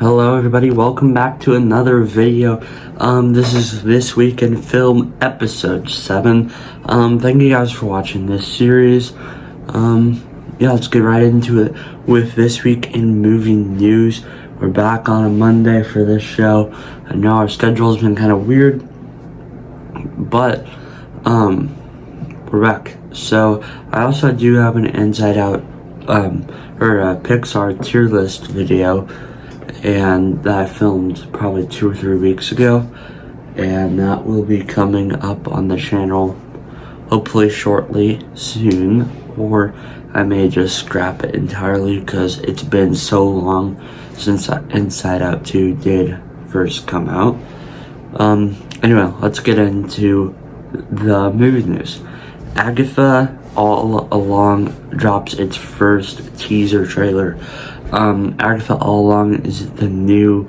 Hello everybody, welcome back to another video. This is This Week in Film episode 7. Thank you guys for watching this series. Yeah, let's get right into it with This Week in Movie News. We're back on a Monday for this show. I know our schedule has been kind of weird, but we're back. So I also do have an Inside Out or a Pixar tier list video, and that I filmed probably 2 or 3 weeks ago, and that will be coming up on the channel hopefully shortly soon, or I may just scrap it entirely because it's been so long since Inside Out 2 did first come out. Anyway, let's get into the movie news. Agatha All Along drops its first teaser trailer. Agatha All Along is the new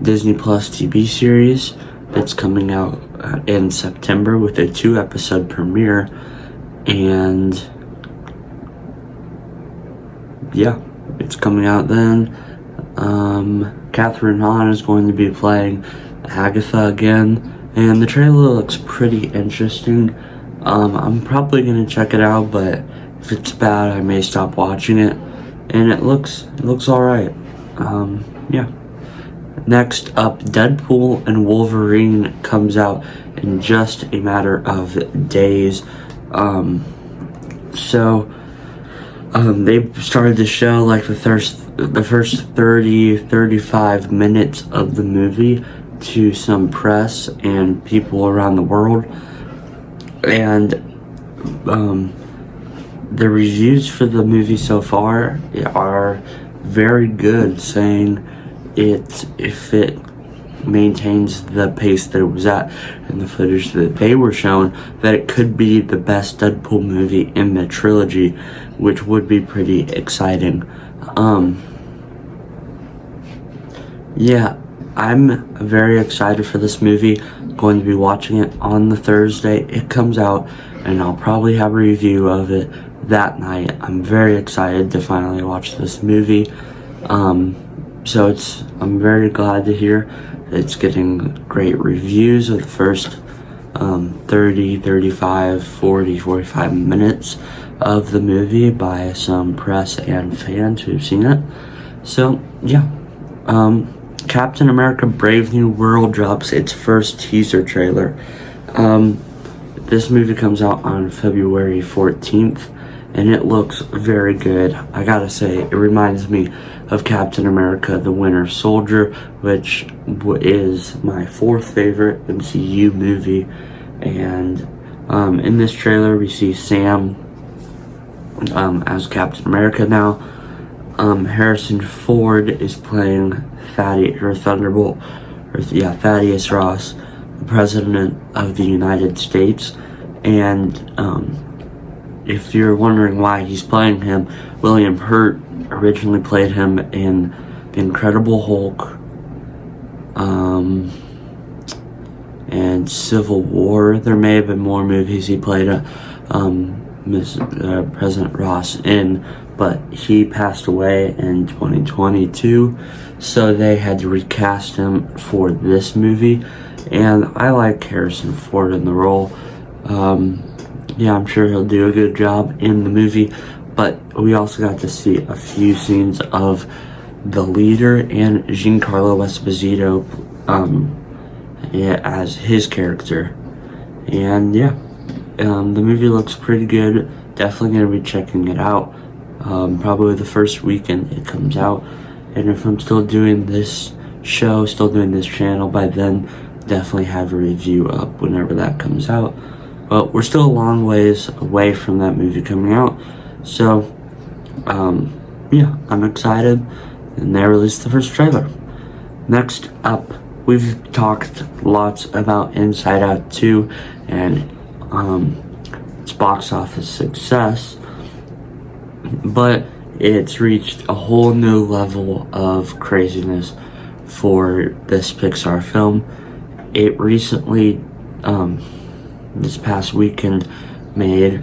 Disney Plus TV series that's coming out in September with a 2-episode premiere, and yeah, it's coming out then. Catherine Hahn is going to be playing Agatha again, and the trailer looks pretty interesting. I'm probably gonna check it out, but if it's bad, I may stop watching it. And it looks alright. Yeah. Next up, Deadpool and Wolverine comes out in just a matter of days. They started the show like the first 30-35 minutes of the movie to some press and people around the world. And the reviews for the movie so far are very good, saying if it maintains the pace that it was at and the footage that they were shown, that it could be the best Deadpool movie in the trilogy, which would be pretty exciting. Yeah, I'm very excited for this movie. Going to be watching it on the Thursday it comes out, and I'll probably have a review of it that night. I'm very excited to finally watch this movie. I'm very glad to hear that it's getting great reviews of the first 30, 35, 40, 45 minutes of the movie by some press and fans who've seen it. So yeah, Captain America Brave New World drops its first teaser trailer. This movie comes out on February 14th, and it looks very good. I gotta say, it reminds me of Captain America the Winter Soldier, which is my 4th favorite MCU movie. And in this trailer, we see Sam as Captain America now. Harrison Ford is playing Thaddeus Ross, the President of the United States. And if you're wondering why he's playing him, William Hurt originally played him in The Incredible Hulk and Civil War. There may have been more movies he played President Ross in, but he passed away in 2022, so they had to recast him for this movie. And I like Harrison Ford in the role. Yeah, I'm sure he'll do a good job in the movie, but we also got to see a few scenes of the leader and Giancarlo Esposito as his character. And yeah, the movie looks pretty good. Definitely going to be checking it out. Probably the first weekend it comes out. And if I'm still doing this show, still doing this channel by then, definitely have a review up whenever that comes out. But we're still a long ways away from that movie coming out. So, yeah, I'm excited. And they released the first trailer. Next up, we've talked lots about Inside Out 2 and its box office success. But it's reached a whole new level of craziness for this Pixar film. It recently, this past weekend, made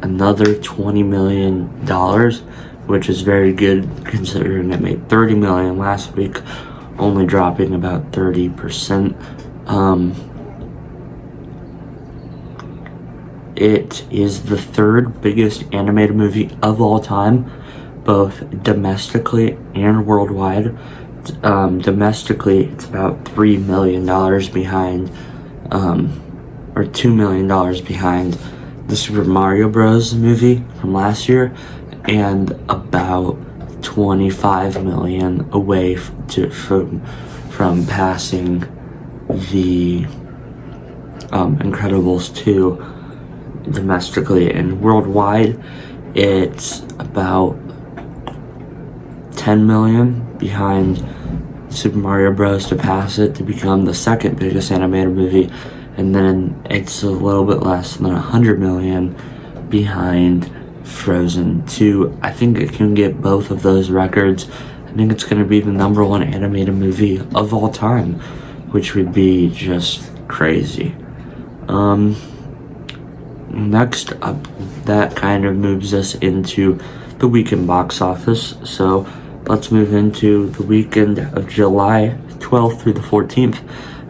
another $20 million, which is very good considering it made $30 million last week, only dropping about 30%. It is the third biggest animated movie of all time, both domestically and worldwide. Domestically, it's about $3 million behind, or $2 million behind the Super Mario Bros. Movie from last year, and about $25 million away from passing the Incredibles 2 domestically. And worldwide, it's about $10 million behind Super Mario Bros. To pass it to become the second biggest animated movie, and then it's a little bit less than $100 million behind Frozen 2. I think it can get both of those records. I think it's going to be the #1 animated movie of all time, which would be just crazy. Next up, that kind of moves us into the weekend box office. So let's move into the weekend of July 12th through the 14th.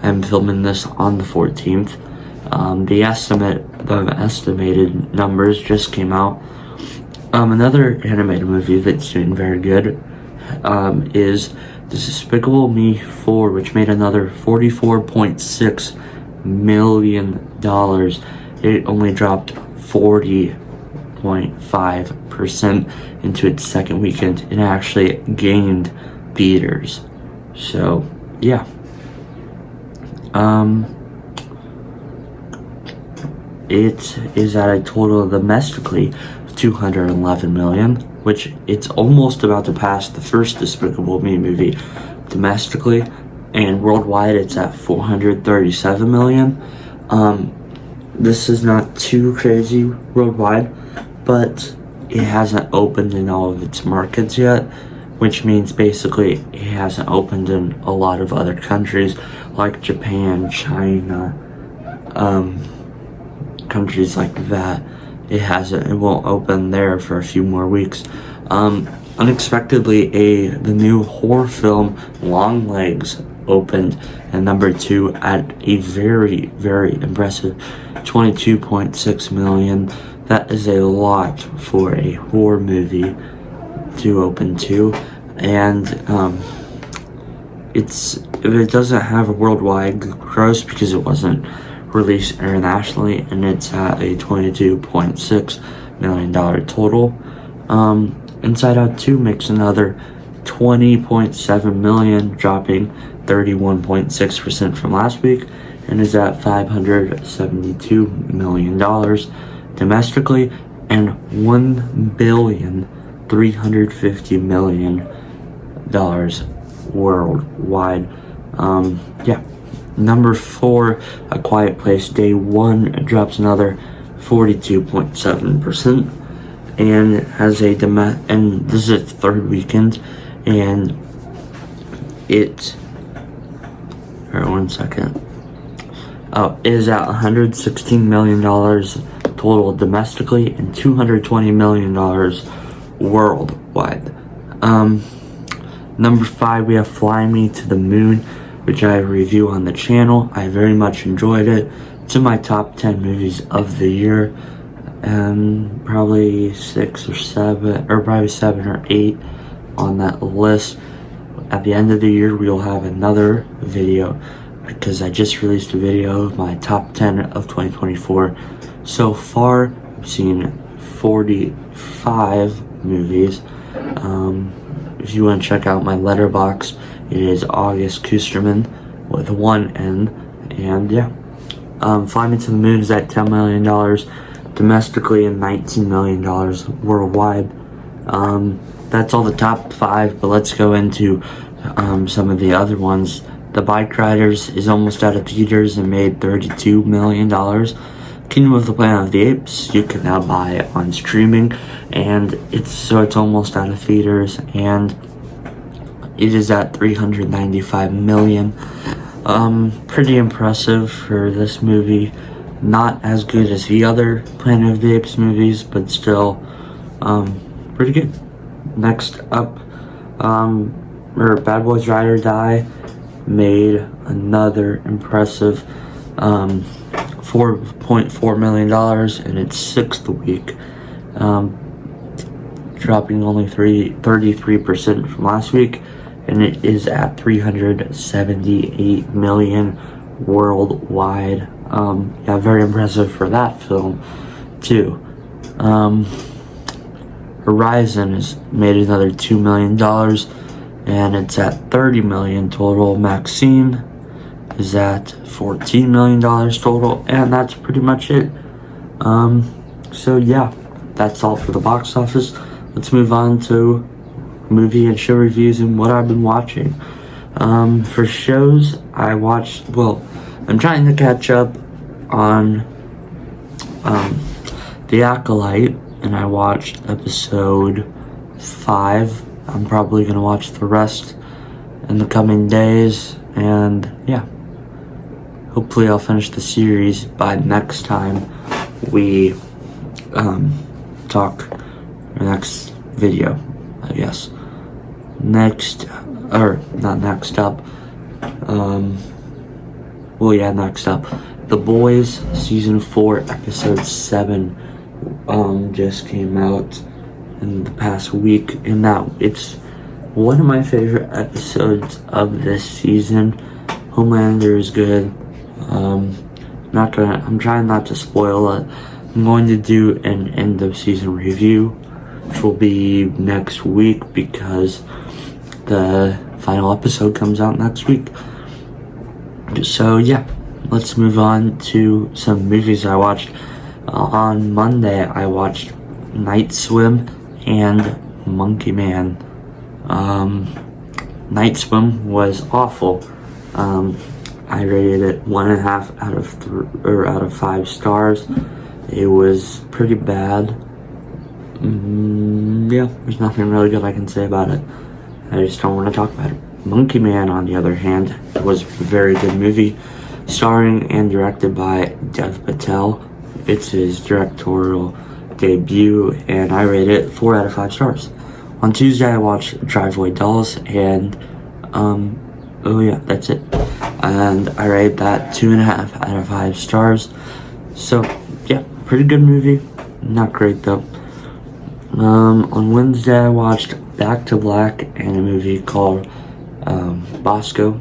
I'm filming this on the 14th. The estimated numbers just came out. Another animated movie that's doing very good is Despicable Me 4, which made another $44.6 million. It only dropped 40.5% into its second weekend. It actually gained theaters. So, yeah. It is at a total domestically $211 million, which it's almost about to pass the first Despicable Me movie domestically, and worldwide it's at $437 million. This is not too crazy worldwide, but it hasn't opened in all of its markets yet, which means basically it hasn't opened in a lot of other countries like Japan, China, countries like that. It won't open there for a few more weeks. Unexpectedly, the new horror film Long Legs opened at #2 at a very, very impressive $22.6 million. That is a lot for a horror movie to open to, and it doesn't have a worldwide gross because it wasn't released internationally, and it's at a $22.6 million total. Inside Out 2 makes another $20.7 million, dropping 31.6% from last week, and is at $572 million domestically and $1,350 million worldwide. Number 4, A Quiet Place Day 1 drops another 42.7%, and has and this is its third weekend, and it is at $116 million total domestically and $220 million worldwide. Number 5, we have Fly Me to the Moon, which I review on the channel. I very much enjoyed it. It's in my top 10 movies of the year, and probably 6 or 7, or probably 7 or 8 on that list. At the end of the year, we'll have another video, because I just released a video of my top 10 of 2024. So far, I've seen 45 movies. If you want to check out my letterbox, it is August Kusterman with 1 N. And yeah, Fly Me to the Moon is at $10 million domestically and $19 million worldwide. That's all the top 5, but let's go into some of the other ones. The Bike Riders is almost out of theaters and made $32 million. Kingdom of the Planet of the Apes, you can now buy it on streaming, and it's almost out of theaters, and it is at $395 million. Pretty impressive for this movie. Not as good as the other Planet of the Apes movies, but still pretty good. next up, Bad Boys Ride or Die made another impressive $4.4 million in its sixth week, dropping only 33% from last week, and it is at 378 million worldwide. Yeah, very impressive for that film too. Horizon has made another $2 million, and it's at 30 million total. Maxine is at $14 million total, and that's pretty much it. So yeah, that's all for the box office. Let's move on to movie and show reviews and what I've been watching. For shows, I'm trying to catch up on The Acolyte, and I watched episode 5. I'm probably going to watch the rest in the coming days, and yeah, hopefully I'll finish the series by next time we talk, or next video, I guess. Next up, The Boys Season 4 Episode 7 just came out in the past week, and it's one of my favorite episodes of this season. Homelander is good. I'm trying not to spoil it. I'm going to do an end of season review, which will be next week because the final episode comes out next week. So yeah, let's move on to some movies I watched. On Monday, I watched Night Swim and Monkey Man. Night Swim was awful. I rated it 1.5 out of 5 stars. It was pretty bad. Yeah, there's nothing really good I can say about it. I just don't want to talk about it. Monkey Man, on the other hand, was a very good movie, starring and directed by Dev Patel. It's his directorial debut, and I rated it 4 out of 5 stars. On Tuesday, I watched Driveway Dolls, and that's it. And I rated that 2.5 out of 5 stars. So yeah, pretty good movie. Not great though. On Wednesday, I watched Back to Black and a movie called Bosco.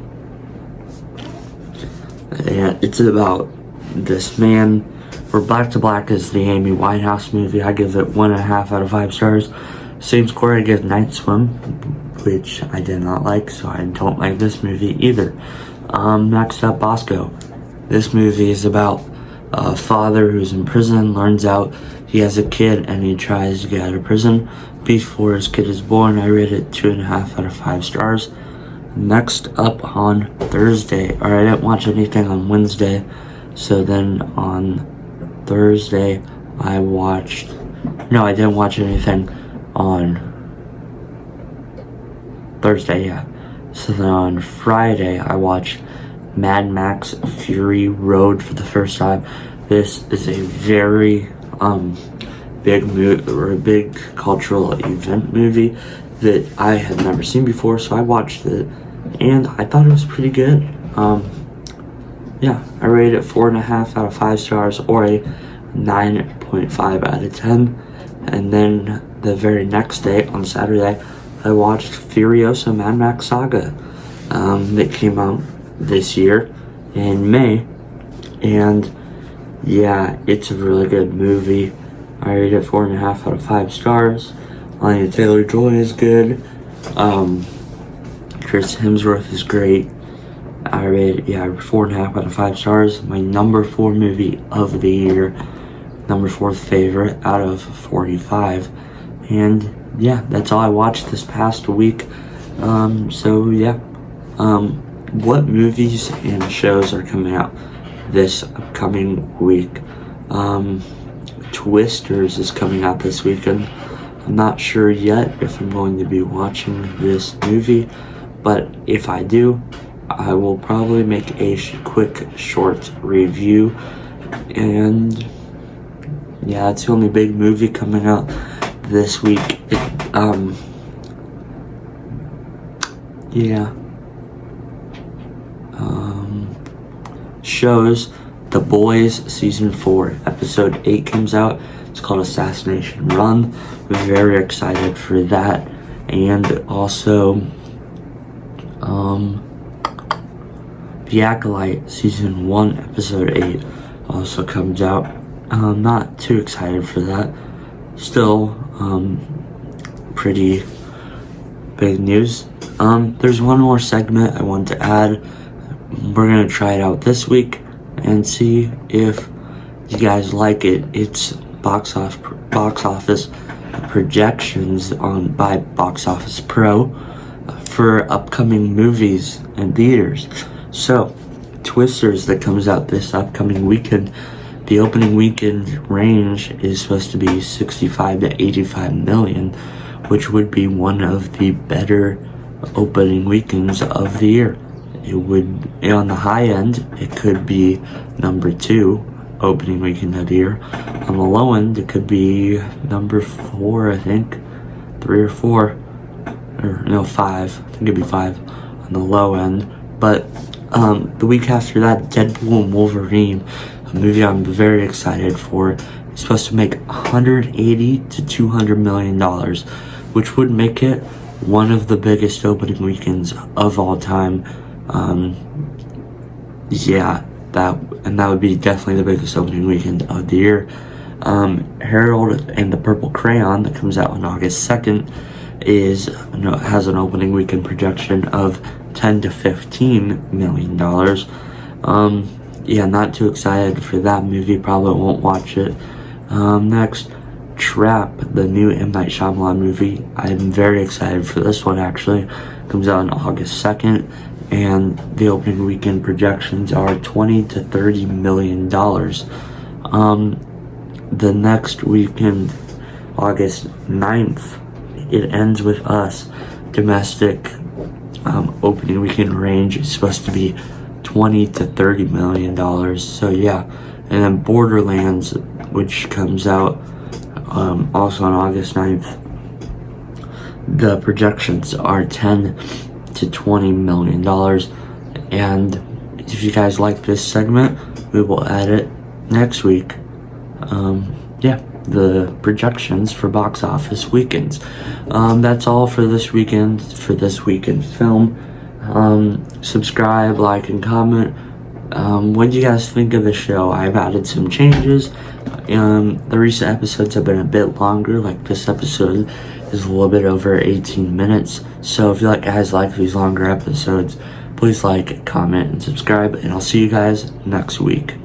And it's about this man. For Back to Black is the Amy Winehouse movie. I give it 1.5 out of 5 stars. Same score I give Night Swim, which I did not like, so I don't like this movie either. Next up, Bosco. This movie is about a father who's in prison, learns out he has a kid, and he tries to get out of prison before his kid is born. I rate it 2.5 out of 5 stars. Next up, on Thursday, I didn't watch anything on Wednesday, so then on Thursday, I didn't watch anything on Thursday, yeah. So then on Friday, I watched Mad Max Fury Road for the first time. This is a very big cultural event movie that I had never seen before, so I watched it, and I thought it was pretty good. Yeah, I rated it 4.5 out of 5 stars, or a 9.5 out of 10. And then the very next day, on Saturday, I watched Furiosa Mad Max Saga. That came out this year in May, and yeah, it's a really good movie. I rated it 4.5 out of 5 stars. Anya Taylor-Joy is good. Chris Hemsworth is great. I rated 4.5 out of 5 stars. My number 4 movie of the year, number 4th favorite out of 45, and yeah, that's all I watched this past week. So yeah, what movies and shows are coming out this upcoming week? Twisters is coming out this weekend. I'm not sure yet if I'm going to be watching this movie, but if I do, I will probably make a quick short review. And yeah, it's the only big movie coming out this week. yeah. Shows The Boys Season 4 Episode 8 comes out. It's called Assassination Run. We're very excited for that. And also The Acolyte Season 1 Episode 8 also comes out. Not too excited for that. Still pretty big news. There's one more segment I want to add. We're gonna try it out this week and see if you guys like it. It's box office projections by Box Office Pro for upcoming movies and theaters. So, Twisters that comes out this upcoming weekend, the opening weekend range is supposed to be 65 to 85 million, which would be one of the better opening weekends of the year. It would, on the high end, it could be number 2 opening weekend of the year. On the low end, it could be number 4, I think. 3 or 4. Or, no, 5. I think it'd be 5 on the low end. But the week after that, Deadpool and Wolverine, a movie I'm very excited for. It's supposed to make $180 to $200 million, which would make it one of the biggest opening weekends of all time. That would be definitely the biggest opening weekend of the year. Harold and the Purple Crayon that comes out on August 2nd has an opening weekend projection of $10 to $15 million. Not too excited for that movie. Probably won't watch it. Next, Trap, the new M. Night Shyamalan movie. I'm very excited for this one, actually. Comes out on August 2nd, and the opening weekend projections are $20 to $30 million. The next weekend, August 9th, it ends with Us. Domestic opening weekend range is supposed to be $20 to $30 million. So yeah, and then Borderlands, which comes out also on August 9th. The projections are $10 to $20 million. And if you guys like this segment, we will add it next week. The projections for box office weekends. That's all for this weekend, film. Subscribe, like, and comment. What do you guys think of the show? I've added some changes. The recent episodes have been a bit longer. Like this episode is a little bit over 18 minutes. So if you guys like these longer episodes, please like, comment, and subscribe. And I'll see you guys next week.